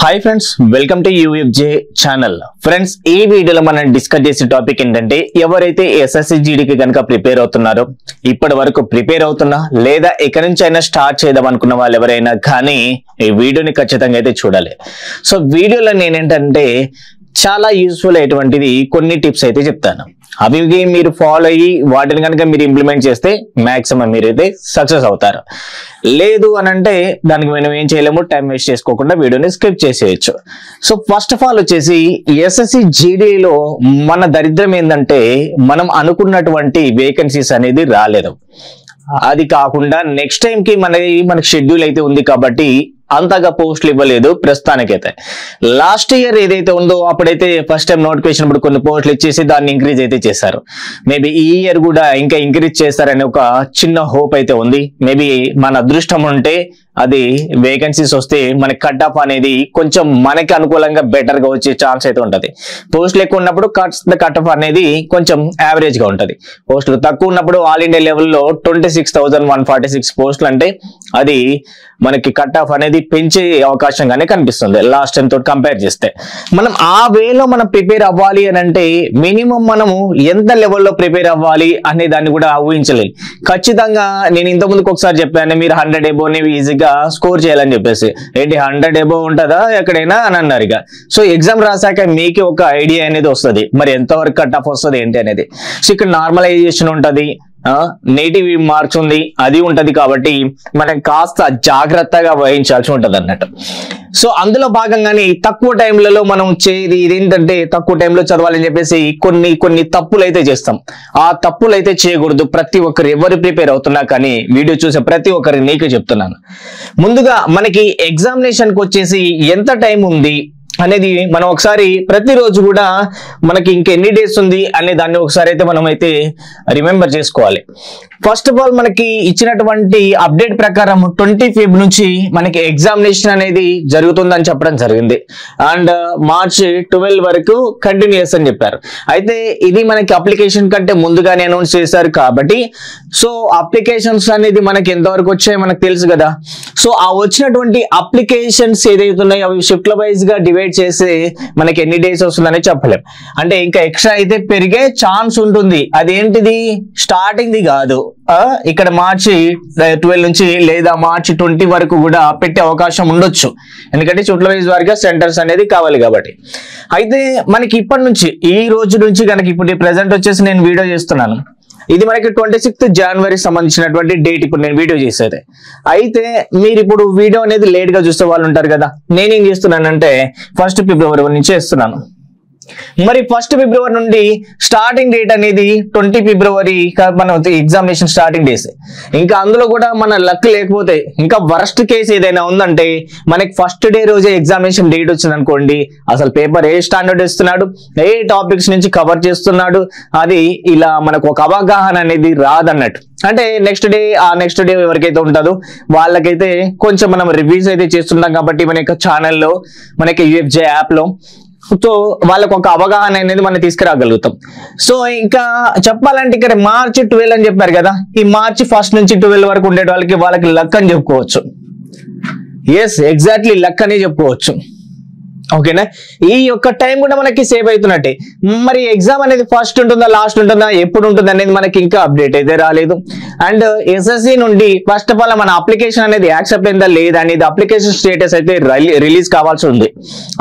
Hi friends, welcome to UFJ channel. Friends, ఈ వీడియోలో మనం డిస్కస్ చేసే టాపిక్ ఏంటంటే, ఎవరైతే ఎస్ఎస్సి జీడీకి కనుక ప్రిపేర్ అవుతున్నారో, ఇప్పటి వరకు ప్రిపేర్ అవుతున్నా లేదా ఎక్కడి నుంచి అయినా స్టార్ట్ చేద్దాం అనుకున్న వాళ్ళు ఎవరైనా కానీ ఈ వీడియోని ఖచ్చితంగా అయితే చూడాలి. సో వీడియోలో నేనేంటంటే చాలా యూస్ఫుల్ అయ్యేటువంటిది కొన్ని టిప్స్ అయితే చెప్తాను. అవి మీరు ఫాలో అయ్యి వాటిని కనుక మీరు ఇంప్లిమెంట్ చేస్తే మాక్సిమం మీరైతే సక్సెస్ అవుతారు. లేదు అని అంటే దానికి మనం ఏం చేయలేము, టైం వేస్ట్ చేసుకోకుండా వీడియోని స్కిప్ చేసేయచ్చు. సో ఫస్ట్ ఆఫ్ ఆల్ వచ్చేసి ఎస్ఎస్సి జీడీలో మన దరిద్రం ఏంటంటే మనం అనుకున్నటువంటి వేకెన్సీస్ అనేది రాలేదు. అది కాకుండా నెక్స్ట్ టైం కి మనకి షెడ్యూల్ అయితే ఉంది కాబట్టి అంతగా పోస్టులు ఇవ్వలేదు ప్రస్తుతానికైతే. లాస్ట్ ఇయర్ ఏదైతే ఉందో అప్పుడైతే ఫస్ట్ టైం నోటిఫికేషన్ ఇప్పుడు కొన్ని పోస్టులు ఇచ్చేసి దాన్ని ఇంక్రీజ్ అయితే చేశారు. మేబీ ఈ ఇయర్ కూడా ఇంకా ఇంక్రీజ్ చేస్తారనే ఒక చిన్న హోప్ అయితే ఉంది. మేబీ మన అదృష్టం ఉంటే అది వేకెన్సీస్ వస్తే మనకి కట్ ఆఫ్ అనేది కొంచెం మనకి అనుకూలంగా బెటర్ గా వచ్చే ఛాన్స్ అయితే ఉంటది. పోస్టులు ఎక్కువ ఉన్నప్పుడు కట్ ఆఫ్ అనేది కొంచెం యావరేజ్ గా ఉంటది. పోస్టులు తక్కువ ఉన్నప్పుడు ఆల్ ఇండియా లెవెల్లో 26,146 పోస్టులు అంటే అది మనకి కట్ ఆఫ్ అనేది పెంచే అవకాశంగానే కనిపిస్తుంది లాస్ట్ టైం తోటి కంపేర్ చేస్తే. మనం ఆ వేలో మనం ప్రిపేర్ అవ్వాలి అని అంటే మినిమం మనము ఎంత లెవెల్లో ప్రిపేర్ అవ్వాలి అనే దాన్ని కూడా ఊహించలేదు. ఖచ్చితంగా నేను ఇంత ముందుకు ఒకసారి చెప్పాను, మీరు 100 అబోవ్ ఈజీగా స్కోర్ చేయాలని చెప్పేసి. ఏంటి 100 అబోవ్ ఉంటుందా ఎక్కడైనా అని అన్నారు. ఇక సో ఎగ్జామ్ రాసాక మీకు ఒక ఐడియా అనేది వస్తుంది, మరి ఎంతవరకు కట్ ఆఫ్ వస్తుంది ఏంటి అనేది. సో ఇక్కడ నార్మలైజేషన్ ఉంటది, నెగిటివ్ మార్క్స్ ఉంది, అది ఉంటది. కాబట్టి మనం కాస్త జాగ్రత్తగా వహించాల్సి ఉంటది అన్నట్టు. సో అందులో భాగంగానే తక్కువ టైంలలో మనం ఇదేంటంటే తక్కువ టైంలో చదవాలని చెప్పేసి కొన్ని తప్పులు అయితే చేస్తాం. ఆ తప్పులు అయితే చేయకూడదు. ప్రతి ఒక్కరు ఎవరు ప్రిపేర్ అవుతున్నా కానీ వీడియో చూసే ప్రతి ఒక్కరి నీకే చెప్తున్నాను. ముందుగా మనకి ఎగ్జామినేషన్ కి వచ్చేసి ఎంత టైం ఉంది అనేది మనం ఒకసారి ప్రతిరోజు కూడా మనకి ఇంకెన్ని డేస్ ఉంది అనే దాన్ని ఒకసారి అయితే మనం అయితే రిమెంబర్ చేసుకోవాలి. ఫస్ట్ ఆఫ్ ఆల్ మనకి ఇచ్చినటువంటి అప్డేట్ ప్రకారం 25 నుంచి మనకి ఎగ్జామినేషన్ అనేది జరుగుతుందని చెప్పడం జరిగింది. అండ్ మార్చ్ 12 వరకు కంటిన్యూస్ అని చెప్పారు. అయితే ఇది మనకి అప్లికేషన్ కంటే ముందుగానే అనౌన్స్ చేశారు కాబట్టి సో అప్లికేషన్స్ అనేది మనకి ఎంతవరకు వచ్చాయో మనకు తెలుసు కదా. సో ఆ వచ్చినటువంటి అప్లికేషన్స్ ఏదైతే ఉన్నాయో అవి షిఫ్ట్ల వైజ్ గా డివైడ్ చేసి మనకి ఎన్ని డేస్ వస్తుందని చెప్పలేం. అంటే ఇంకా ఎక్స్ట్రా అయితే పెరిగే ఛాన్స్ ఉంటుంది. అదేంటిది స్టార్టింగ్ ది కాదు, ఇక్కడ మార్చి 12 నుంచి లేదా మార్చి 20 వరకు కూడా పెట్టే అవకాశం ఉండొచ్చు. ఎందుకంటే షిఫ్ట్ల వైజ్ వారిగా సెంటర్స్ అనేది కావాలి కాబట్టి. అయితే మనకి ఇప్పటి నుంచి ఈ రోజు నుంచి కనుక ఇప్పుడు ప్రెసెంట్ వచ్చేసి నేను వీడియో చేస్తున్నాను, ఇది మనకి 26th జనవరి సంబంధించినటువంటి డేట్ ఇప్పుడు నేను వీడియో చేసేది. అయితే మీరు ఇప్పుడు వీడియో అనేది లేట్ గా చూసే వాళ్ళు ఉంటారు కదా. నేనేం చేస్తున్నానంటే 1 ఫిబ్రవరి నుంచి చేస్తున్నాను. మరి 1 ఫిబ్రవరి నుండి స్టార్టింగ్ డేట్ అనేది 20 ఫిబ్రవరి మన ఎగ్జామినేషన్ స్టార్టింగ్ డేస్. ఇంకా అందులో కూడా మన లక్ లేకపోతే ఇంకా వర్స్ట్ కేసు ఏదైనా ఉందంటే మనకి ఫస్ట్ డే రోజే ఎగ్జామినేషన్ డేట్ వచ్చింది అనుకోండి, అసలు పేపర్ ఏ స్టాండర్డ్ ఇస్తున్నాడు, ఏ టాపిక్స్ నుంచి కవర్ చేస్తున్నాడు, అది ఇలా మనకు ఒక అవగాహన అనేది రాదన్నట్టు. అంటే నెక్స్ట్ డే ఎవరికైతే ఉంటుందో వాళ్ళకైతే కొంచెం మనం రివ్యూస్ అయితే చేస్తుంటాం కాబట్టి మన యొక్క ఛానల్లో మనకి యూఎఫ్జే యాప్ లో. సో వాళ్ళకు ఒక అవగాహన అనేది మనం తీసుకురాగలుగుతాం. సో ఇంకా చెప్పాలంటే ఇక్కడ మార్చి 12 అని చెప్పారు కదా, ఈ మార్చి 1 నుంచి 12 వరకు ఉండే వాళ్ళకి లక్ అని చెప్పుకోవచ్చు. ఎస్, ఎగ్జాక్ట్లీ లక్ అని చెప్పుకోవచ్చు. ఓకేనా, ఈ యొక్క టైం కూడా మనకి సేవ్ అవుతున్నట్టే. మరి ఎగ్జామ్ అనేది ఫస్ట్ ఉంటుందా లాస్ట్ ఉంటుందా ఎప్పుడు ఉంటుంది అనేది మనకి ఇంకా అప్డేట్ అయితే రాలేదు. అండ్ ఎస్ఎస్సి నుండి ఫస్ట్ ఆఫ్ ఆల్ మన అప్లికేషన్ అనేది యాక్సెప్ట్ అయిందా లేదా అనేది అప్లికేషన్ స్టేటస్ అయితే రిలీజ్ కావాల్సి ఉంది.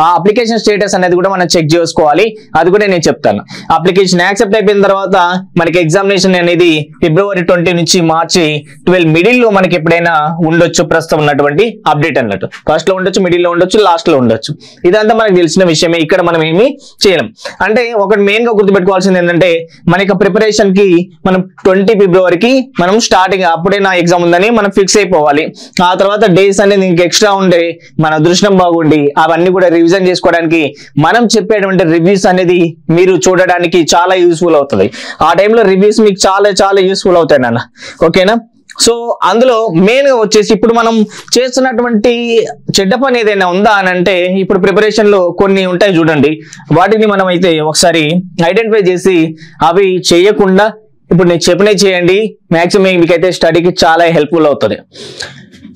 ఆ అప్లికేషన్ స్టేటస్ అనేది కూడా మనం చెక్ చేసుకోవాలి. అది కూడా నేను చెప్తాను. అప్లికేషన్ యాక్సెప్ట్ అయిపోయిన తర్వాత మనకి ఎగ్జామినేషన్ అనేది ఫిబ్రవరి 20 నుంచి మార్చి 12 మిడిల్ లో మనకి ఎప్పుడైనా ఉండొచ్చు. ప్రస్తుతం ఉన్నటువంటి అప్డేట్ అన్నట్టు ఫస్ట్ లో ఉండొచ్చు, మిడిల్ లో ఉండొచ్చు, లాస్ట్ లో ఉండొచ్చు. ఇదంతా మనకు తెలిసిన విషయమే. ఇక్కడ మనం ఏమి చేయలేం. అంటే ఒకటి మెయిన్ గా గుర్తుపెట్టుకోవాల్సింది ఏంటంటే మనకి ప్రిపరేషన్ కి మనం 20 ఫిబ్రవరికి మనం స్టార్టింగ్ అప్పుడే నా ఎగ్జామ్ ఉందని మనం ఫిక్స్ అయిపోవాలి. ఆ తర్వాత డేస్ అనేది ఇంక ఎక్స్ట్రా ఉండే మన అదృష్టం బాగుండి అవన్నీ కూడా రివిజన్ చేసుకోవడానికి మనం చెప్పేటువంటి రివ్యూస్ అనేది మీరు చూడడానికి చాలా యూస్ఫుల్ అవుతుంది. ఆ టైంలో రివ్యూస్ మీకు చాలా యూస్ఫుల్ అవుతాయి నాన్న. ఓకేనా. సో అందులో మెయిన్ గా వచ్చేసి ఇప్పుడు మనం చేస్తున్నటువంటి చెడ్డ పని ఏదైనా ఉందా అని అంటే ఇప్పుడు ప్రిపరేషన్ లో కొన్ని ఉంటాయి చూడండి, వాటిని మనం అయితే ఒకసారి ఐడెంటిఫై చేసి అవి చేయకుండా ఇప్పుడు నేను చెప్పినవి చేయండి. మాక్సిమం మీకైతే స్టడీకి చాలా హెల్ప్ఫుల్ అవుతుంది.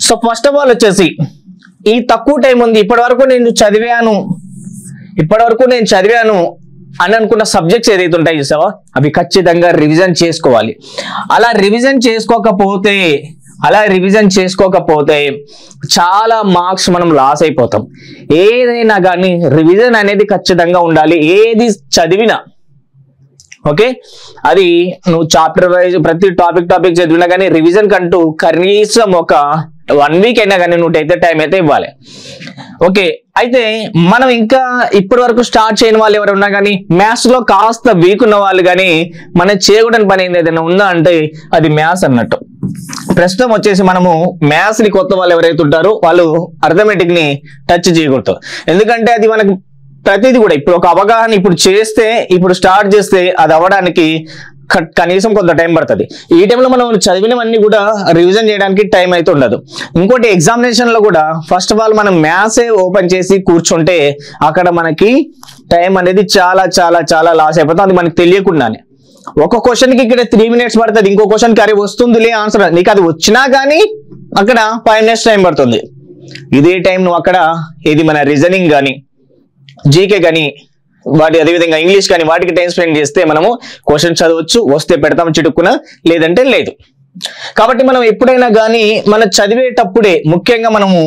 సో ఫస్ట్ ఆఫ్ ఆల్ వచ్చేసి ఈ తక్కువ టైం ఉంది, ఇప్పటి వరకు నేను చదివాను అని అనుకున్న సబ్జెక్ట్స్ ఏదైతే ఉంటాయి చూసావా, అవి ఖచ్చితంగా రివిజన్ చేసుకోవాలి. అలా రివిజన్ చేసుకోకపోతే చాలా మార్క్స్ మనం లాస్ అయిపోతాం. ఏదైనా కానీ రివిజన్ అనేది ఖచ్చితంగా ఉండాలి, ఏది చదివినా. ఓకే, అది నువ్వు చాప్టర్ వైజ్ ప్రతి టాపిక్ చదివినా కానీ రివిజన్ కంటూ కనీసం ఒక 1 వీక్ అయినా కానీ నువ్వు అయితే టైం అయితే ఇవ్వాలి. ఓకే, అయితే మనం ఇంకా ఇప్పటి వరకు స్టార్ట్ చేయని వాళ్ళు ఎవరు ఉన్నా కానీ, మ్యాథ్స్ లో కాస్త వీక్ ఉన్న వాళ్ళు కానీ, మనం చేయకూడని పని ఏదైనా ఉందా అంటే అది మ్యాథ్స్ అన్నట్టు. ప్రస్తుతం వచ్చేసి మనము మ్యాథ్స్ ని కొత్త వాళ్ళు ఎవరైతే ఉంటారో వాళ్ళు అర్థమెటిక్ ని టచ్ చేయకూడదు. ఎందుకంటే అది మనకు ప్రతిదీ కూడా ఇప్పుడు ఒక అవగాహన ఇప్పుడు స్టార్ట్ చేస్తే అది అవ్వడానికి కనీసం కొంత టైం పడుతుంది. ఈ టైంలో మనం చదివినవన్నీ కూడా రివిజన్ చేయడానికి టైం అయితే ఉండదు. ఇంకోటి ఎగ్జామినేషన్ లో కూడా ఫస్ట్ ఆఫ్ ఆల్ మనం మ్యాథ్సే ఓపెన్ చేసి కూర్చుంటే అక్కడ మనకి టైం అనేది చాలా చాలా చాలా లాస్ అయిపోతుంది, అది మనకి తెలియకుండానే. ఒక క్వశ్చన్ కి ఇక్కడ 3 minutes పడుతుంది, ఇంకో క్వశ్చన్ కి అరే వస్తుందిలే ఆన్సర్, నీకు అది వచ్చినా కానీ అక్కడ 5 minutes టైం పడుతుంది. ఇదే టైం నువ్వు అక్కడ ఇది మన రీజనింగ్ కానీ జీకే కానీ అదేవిధంగా ఇంగ్లీష్ కానీ వాటికి టైం స్పెండ్ చేస్తే మనము క్వశ్చన్ చదవచ్చు, వస్తే పెడతాం చిటుక్కున, లేదంటే లేదు. కాబట్టి మనం ఎప్పుడైనా కానీ మనం చదివేటప్పుడే ముఖ్యంగా మనము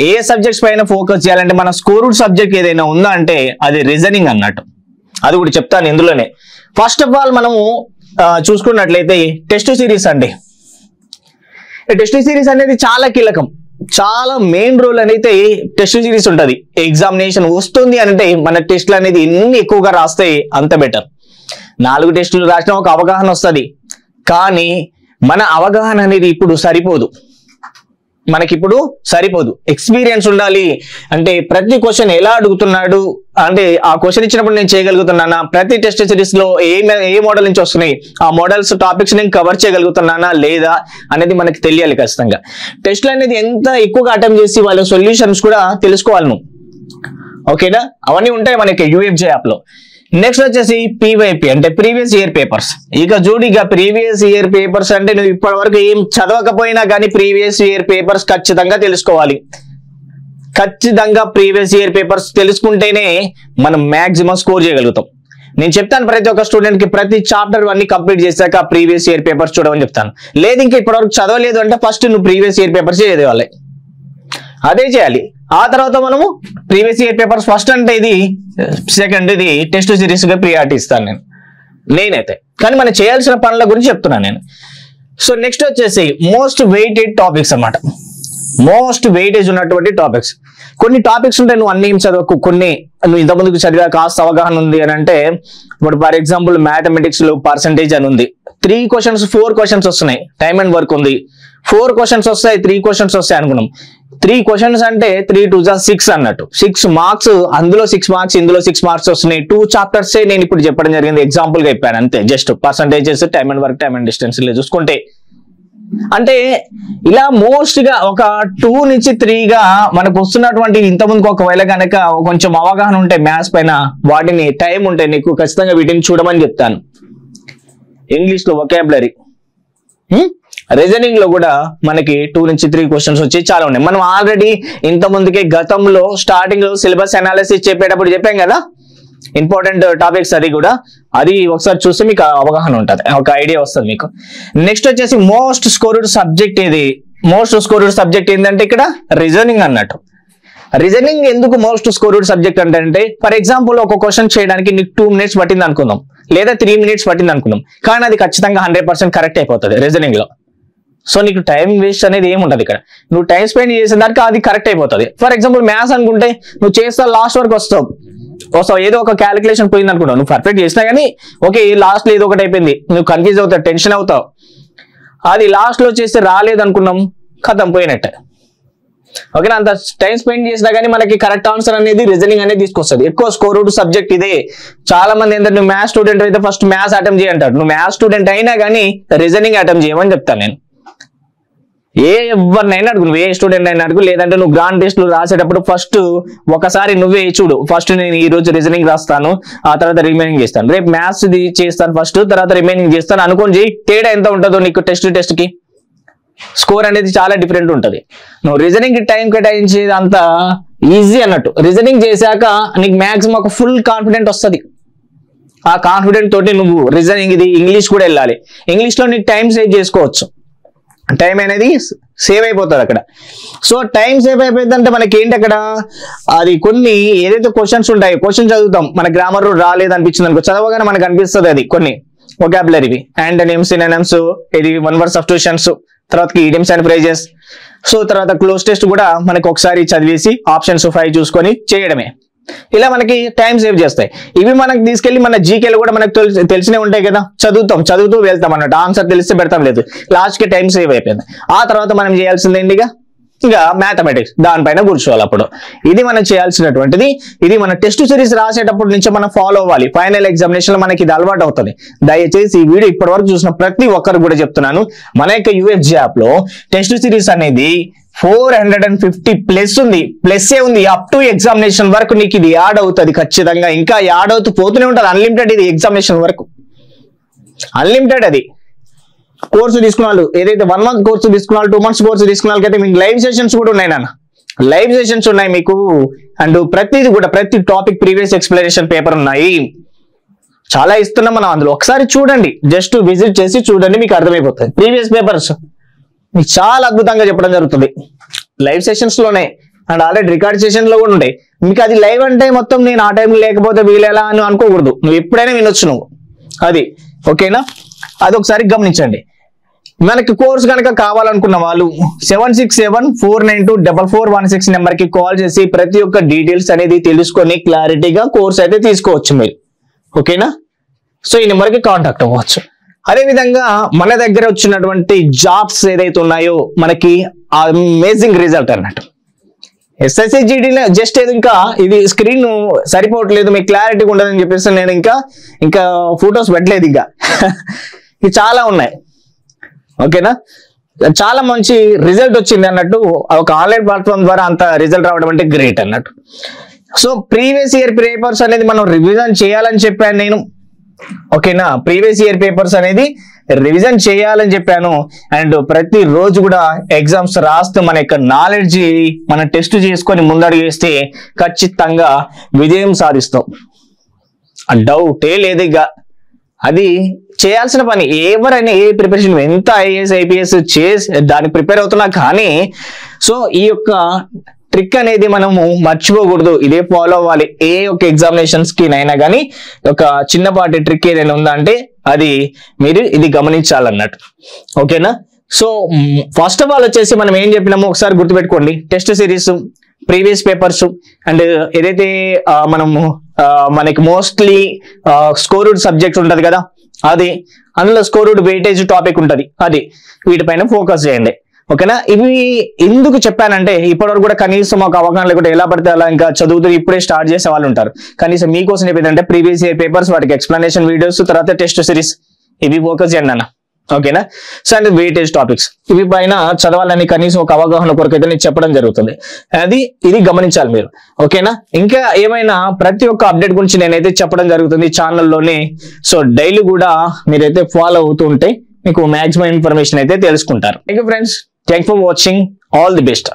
ఏ సబ్జెక్ట్స్ పైన ఫోకస్ చేయాలంటే మన స్కోర్డ్ సబ్జెక్ట్ ఏదైనా ఉందా అంటే అది రీజనింగ్ అన్నట్టు. అది కూడా చెప్తాను ఇందులోనే. ఫస్ట్ ఆఫ్ ఆల్ మనము చూసుకున్నట్లయితే టెస్ట్ సిరీస్ అండి. టెస్ట్ సిరీస్ అనేది చాలా కీలకం, చాలా మెయిన్ రోల్ అనేది టెస్ట్ సిరీస్ ఉంటుంది. ఎగ్జామినేషన్ వస్తుంది అంటే మన టెస్ట్లు అనేది ఎన్ని ఎక్కువగా రాస్తే అంత బెటర్. 4 టెస్టులు రాసినా ఒక అవగాహన వస్తుంది, కానీ మన అవగాహన అనేది మనకిప్పుడు సరిపోదు. ఎక్స్పీరియన్స్ ఉండాలి. అంటే ప్రతి క్వశ్చన్ ఎలా అడుగుతున్నాడు, అంటే ఆ క్వశ్చన్ ఇచ్చినప్పుడు నేను చేయగలుగుతున్నానా, ప్రతి టెస్ట్ సిరీస్ లో ఏ మోడల్ నుంచి వస్తున్నాయి, ఆ మోడల్స్ టాపిక్స్ నేను కవర్ చేయగలుగుతున్నానా లేదా అనేది మనకి తెలియాలి ఖచ్చితంగా. టెస్ట్లు అనేది ఎంత ఎక్కువగా అటెంప్ట్ చేసి వాళ్ళ సొల్యూషన్స్ కూడా తెలుసుకోవాలి నువ్వు. ఓకేనా, అవన్నీ ఉంటాయి మనకి యూఎఫ్జే యాప్ లో. నెక్స్ట్ వచ్చేసి పీవైపీ అంటే ప్రీవియస్ ఇయర్ పేపర్స్. ఇక చూడు, ప్రీవియస్ ఇయర్ పేపర్స్ అంటే నువ్వు ఇప్పటి వరకు ఏం చదవకపోయినా కానీ ప్రీవియస్ ఇయర్ పేపర్స్ ఖచ్చితంగా తెలుసుకోవాలి. ఖచ్చితంగా ప్రీవియస్ ఇయర్ పేపర్స్ తెలుసుకుంటేనే మనం మాక్సిమం స్కోర్ చేయగలుగుతాం. నేను చెప్తాను ప్రతి ఒక్క స్టూడెంట్ కి ప్రతి చాప్టర్ అన్ని కంప్లీట్ చేశాక ప్రీవియస్ ఇయర్ పేపర్స్ చూడమని చెప్తాను. లేదు ఇంకా ఇప్పటివరకు చదవలేదు అంటే ఫస్ట్ నువ్వు ప్రీవియస్ ఇయర్ పేపర్స్ చదివాలి, అదే చేయాలి. ఆ తర్వాత మనము ప్రీవియస్ ఇయర్ పేపర్స్ ఫస్ట్ అంటే ఇది సెకండ్, ఇది టెస్ట్ సిరీస్ గా ప్రియారిటీ ఇస్తాను నేనైతే. కానీ మనం చేయాల్సిన పనుల గురించి చెప్తున్నాను నేను. సో నెక్స్ట్ వచ్చేసి మోస్ట్ వెయిటెడ్ టాపిక్స్ అన్నమాట. మోస్ట్ వెయిటేజ్ ఉన్నటువంటి టాపిక్స్. కొన్ని టాపిక్స్ ఉంటాయి నువ్వు అన్ని ఏం చదవకు, కొన్ని నువ్వు ఇంతకుముందుకు చదివా కాస్త అవగాహన ఉంది అని అంటే, ఇప్పుడు ఫర్ ఎగ్జాంపుల్ మ్యాథమెటిక్స్ లో పర్సంటేజ్ అని ఉంది, 4 క్వశ్చన్స్ వస్తున్నాయి, టైమ్ అండ్ వర్క్ ఉంది, 4 క్వశ్చన్స్ వస్తాయి, 3 క్వశ్చన్స్ వస్తాయి అనుకున్నాం. 3 క్వశ్చన్స్ అంటే 3 2 6 అన్నట్టు, 6 మార్క్స్, అందులో 6 మార్క్స్, ఇందులో 6 మార్క్స్ వస్తున్నాయి. 2 చాప్టర్స్ నేను ఇప్పుడు చెప్పడం జరిగింది, ఎగ్జాంపుల్ గా చెప్పాను అంతే. Just percentages, time and work, time and distance చూసుకుంటే, అంటే ఇలా మోస్ట్ గా ఒక 2 నుంచి 3 గా మనకు వస్తున్నటువంటి ఇంతకుముందుకు ఒకవేళ కనుక కొంచెం అవగాహన ఉంటే మ్యాథ్స్ పైన, వాటిని టైం ఉంటే నీకు ఖచ్చితంగా వీటిని చూడమని చెప్తాను. ఇంగ్లీష్ లో వొకాబులరీ, రీజనింగ్ లో కూడా మనకి 2 నుంచి 3 క్వశ్చన్స్ వచ్చి చాలా ఉన్నాయి. మనం ఆల్రెడీ ఇంత ముందుకే గతంలో స్టార్టింగ్ లో సిలబస్ అనాలిసిస్ చెప్పేటప్పుడు చెప్పాం కదా ఇంపార్టెంట్ టాపిక్స్, అది ఒకసారి చూస్తే మీకు అవగాహన ఉంటుంది, ఒక ఐడియా వస్తుంది మీకు. నెక్స్ట్ వచ్చేసి మోస్ట్ స్కోర్డ్ సబ్జెక్ట్ ఏది? మోస్ట్ స్కోర్డ్ సబ్జెక్ట్ ఏంటంటే ఇక్కడ రీజనింగ్ అన్నట్టు. రీజనింగ్ ఎందుకు మోస్ట్ స్కోర్డ్ సబ్జెక్ట్ అంటే, ఫర్ ఎగ్జాంపుల్ ఒక క్వశ్చన్ చేయడానికి నీకు 2 minutes పట్టింది అనుకుందాం, లేదా 3 minutes పట్టింది అనుకుందాం, కానీ అది ఖచ్చితంగా 100% కరెక్ట్ అయిపోతుంది రీజనింగ్ లో. సో నీకు టైం వేస్ట్ అనేది ఏముంటది ఇక్కడ, నువ్వు టైం స్పెండ్ చేసిన దానికి అది కరెక్ట్ అయిపోతుంది. ఫర్ ఎగ్జాంపుల్ మ్యాథ్స్ అనుకుంటే నువ్వు చేస్తా లాస్ట్ వరకు వస్తావు, ఏదో ఒక క్యాలిక్యులేషన్ పోయింది అనుకుంటావు, నువ్వు పర్ఫెక్ట్ చేసినా కానీ ఓకే లాస్ట్ లో ఏదో ఒకటి అయిపోయింది, నువ్వు కన్ఫ్యూజ్ అవుతావు, టెన్షన్ అవుతావు. అది లాస్ట్ లో చేస్తే రాలేదు అనుకున్నాం, ఖతం పోయినట్టే. ఓకేనా, అంత టైం స్పెండ్ చేసినా కానీ మనకి కరెక్ట్ ఆన్సర్ అనేది రీజనింగ్ అనేది తీసుకొస్తుంది. ఎక్కువ స్కోర్డ్ సబ్జెక్ట్ ఇదే. చాలా మంది ఏంటంటే నువ్వు మ్యాథ్స్ స్టూడెంట్ అయితే ఫస్ట్ మ్యాథ్స్ అటెంప్ట్ చేయంటారు, నువ్వు మ్యాథ్స్ స్టూడెంట్ అయినా కానీ రీజనింగ్ అటెంప్ట్ చేయమని చెప్తాను నేను. ఎవరినైనా అడుగు, నువ్వు ఏ స్టూడెంట్ అయినా అడుగు, లేదంటే నువ్వు గ్రాండ్ టెస్ట్లు రాసేటప్పుడు ఫస్ట్ ఒకసారి నువ్వే చూడు, ఫస్ట్ నేను ఈ రోజు రీజనింగ్ రాస్తాను, ఆ తర్వాత రిమైనింగ్ చేస్తాను, రేపు మ్యాథ్స్ చేస్తాను ఫస్ట్, తర్వాత రిమైనింగ్ చేస్తాను అనుకోని చెయ్యి. తేడా ఎంత ఉంటుందో నీకు టెస్ట్ కి స్కోర్ అనేది చాలా డిఫరెంట్ ఉంటుంది. నువ్వు రీజనింగ్ టైం కేటాయించేది అంత ఈజీ అన్నట్టు. రీజనింగ్ చేశాక నీకు మ్యాక్సిమం ఒక ఫుల్ కాన్ఫిడెంట్ వస్తుంది. ఆ కాన్ఫిడెంట్ తోటి నువ్వు రీజనింగ్ ఇది ఇంగ్లీష్ కూడా వెళ్ళాలి. ఇంగ్లీష్లో నీకు టైం సేవ్ చేసుకోవచ్చు, టైం అనేది సేవ్ అయిపోతుంది అక్కడ. సో టైం సేవ్ అయిపోయిందంటే మనకి ఏంటి అక్కడ, అది కొన్ని ఏదైతే క్వశ్చన్స్ ఉంటాయి, క్వశ్చన్ చదువుతాం, మన గ్రామర్ రాలేదు అనిపించింది అనుకో, చదవగానే మనకు అనిపిస్తుంది అది కొన్ని వొకాబులరీవి, యాంటోనిమ్స్, సినోనిమ్స్, ఇది వన్ వర్డ్ సబ్స్టిట్యూషన్స్, తర్వాత ఇడియమ్స్ అండ్ ఫ్రేజెస్. సో తర్వాత క్లోజ్ టెస్ట్ కూడా మనకి ఒకసారి చదివేసి ఆప్షన్స్ 5 చూసుకొని చేయడమే. ఇలా మనకి టైం సేవ్ చేస్తాయి. ఇవి మనకి తీసుకెళ్లి మన జీకేలు కూడా మనకు తెలిసినే ఉంటాయి కదా, చదువుతూ వెళ్తాం అన్నట్టు. ఆన్సర్ తెలిస్తే పెడతాం, లేదు లాస్ట్ కి టైం సేవ్ అయిపోయింది. ఆ తర్వాత మనం చేయాల్సింది ఏంటిగా, ఇంకా మ్యాథమెటిక్స్ దానిపైన కూర్చోవాలి. అప్పుడు ఇది మనం చేయాల్సినటువంటిది. ఇది మన టెస్ట్ సిరీస్ రాసేటప్పటి నుంచి మనం ఫాలో అవ్వాలి. ఫైనల్ ఎగ్జామినేషన్ లో మనకి ఇది అలవాటు అవుతుంది. దయచేసి ఈ వీడియో ఇప్పటి వరకు చూసిన ప్రతి ఒక్కరు కూడా చెప్తున్నాను, మన యొక్క UFG యాప్ లో టెస్ట్ సిరీస్ అనేది 450 ప్లస్ ఉంది, ప్లస్ ఏ ఉంది. అప్ టు ఎగ్జామినేషన్ వరకు నీకు ఇది యాడ్ అవుతుంది ఖచ్చితంగా. ఇంకా యాడ్ అవుతూ పోతూనే ఉంటుంది, అన్లిమిటెడ్. ఇది ఎగ్జామినేషన్ వరకు అన్లిమిటెడ్. అది కోర్సు తీసుకున్న వాళ్ళు, ఏదైతే 1 month కోర్సు తీసుకున్న వాళ్ళు, 2 months కోర్సు తీసుకున్న వాళ్ళకైతే మీకు లైవ్ సెషన్స్ కూడా ఉన్నాయి నాన్న. లైవ్ సెషన్స్ ఉన్నాయి మీకు. అండ్ ప్రతిది కూడా, ప్రతి టాపిక్ ప్రీవియస్ ఎక్స్ప్లెనేషన్ పేపర్ ఉన్నాయి. చాలా ఇస్తున్నాం మనం. అందులో ఒకసారి చూడండి, జస్ట్ విజిట్ చేసి చూడండి, మీకు అర్థమైపోతుంది. ప్రీవియస్ పేపర్స్ మీకు చాలా అద్భుతంగా చెప్పడం జరుగుతుంది లైవ్ సెషన్స్ లోనే. అండ్ ఆల్రెడీ రికార్డ్ సెషన్ లో కూడా ఉంటాయి. మీకు అది లైవ్ అంటే మొత్తం నేను ఆ టైంలో లేకపోతే వీలేలా అని అనుకోకూడదు. నువ్వు ఎప్పుడైనా వినొచ్చు నువ్వు. అది ఓకేనా, అది ఒకసారి గమనించండి. మనకి కోర్స్ కనుక కావాలనుకున్న వాళ్ళు 7674924416 నెంబర్ కి కాల్ చేసి ప్రతి ఒక్క డీటెయిల్స్ అనేది తెలుసుకొని క్లారిటీగా కోర్స్ అయితే తీసుకోవచ్చు మీరు. ఓకేనా, సో ఈ నెంబర్ కి కాంటాక్ట్ అవ్వచ్చు. అదే విధంగా మన దగ్గర వచ్చినటువంటి జాబ్స్ ఏదైతే ఉన్నాయో మనకి అమేజింగ్ రిజల్ట్ అన్నట్టు. SSC GDలో జస్ట్ ఏదో ఇంకా ఇది స్క్రీన్ సరిపోవట్లేదు, మీకు క్లారిటీగా ఉండదని చెప్పేసి నేను ఇంకా ఫొటోస్ పెట్టలేదు. ఇంకా ఇవి చాలా ఉన్నాయి. ఓకేనా, చాలా మంచి రిజల్ట్ వచ్చింది అన్నట్టు. ఒక ఆన్లైన్ ప్లాట్ఫామ్ ద్వారా అంత రిజల్ట్ రావడం అంటే గ్రేట్ అన్నట్టు. సో ప్రీవియస్ ఇయర్ పేపర్స్ అనేది మనం రివిజన్ చేయాలని చెప్పాను నేను. ఓకేనా, ప్రీవియస్ ఇయర్ పేపర్స్ అనేది రివిజన్ చేయాలని చెప్పాను. అండ్ ప్రతి రోజు కూడా ఎగ్జామ్స్ రాస్తూ మన యొక్క నాలెడ్జ్ మన టెస్ట్ చేసుకొని ముందడుగు వేస్తే ఖచ్చితంగా విజయం సాధిస్తాం. ఆ డౌటే లేదు. ఇక అది చేయాల్సిన పని. ఎవరైనా ఏ ప్రిపరేషన్, ఎంత IAS IPS చేసి దానికి ప్రిపేర్ అవుతున్నా కానీ, సో ఈ యొక్క ట్రిక్ అనేది మనము మర్చిపోకూడదు. ఇదే ఫాలో అవ్వాలి. ఏ ఒక్క ఎగ్జామినేషన్స్ కి అయినా కానీ ఒక చిన్నపాటి ట్రిక్ ఏదైనా ఉందా అంటే అది మీరు ఇది గమనించాలన్నట్టు. ఓకేనా, సో ఫస్ట్ ఆఫ్ ఆల్ వచ్చేసి మనం ఏం చెప్పినామో ఒకసారి గుర్తుపెట్టుకోండి. Test series, previous papers, and ఏదైతే మనకి మోస్ట్లీ స్కోర్డ్ సబ్జెక్ట్ ఉంటది కదా, అది అందులో స్కోర్డ్ వెయిటేజ్ టాపిక్ ఉంటది, అది వీటిపైన ఫోకస్ చేయండి. ఓకేనా, ఇవి ఎందుకు చెప్పానంటే ఇప్పటివరకు కూడా కనీసం ఒక అవగాహన లేకుండా ఎలా పడితే అలా ఇంకా చదువుతూ ఇప్పుడే స్టార్ట్ చేసే వాళ్ళు ఉంటారు. కనీసం మీకోసం చెప్పేదంటే ప్రీవియస్ ఇయర్ పేపర్స్, వాటికి ఎక్స్ప్లెనేషన్ వీడియోస్, తర్వాత టెస్ట్ సిరీస్, ఇవి ఫోకస్ చేయండి అన్న. ఓకేనా, సో అండ్ వెయిటేజ్ టాపిక్స్ ఇవి పైన చదవాలని కనీసం ఒక అవగాహన కొరకైతే నేను చెప్పడం జరుగుతుంది. ఇది గమనించాలి మీరు. ఓకేనా, ఇంకా ఏమైనా ప్రతి ఒక్క అప్డేట్ గురించి నేనైతే చెప్పడం జరుగుతుంది ఛానల్లోనే. సో డైలీ కూడా మీరైతే ఫాలో అవుతూ ఉంటే మీకు మాక్సిమం ఇన్ఫర్మేషన్ అయితే తెలుసుకుంటారు. Thank you friends, thank for watching, all the best.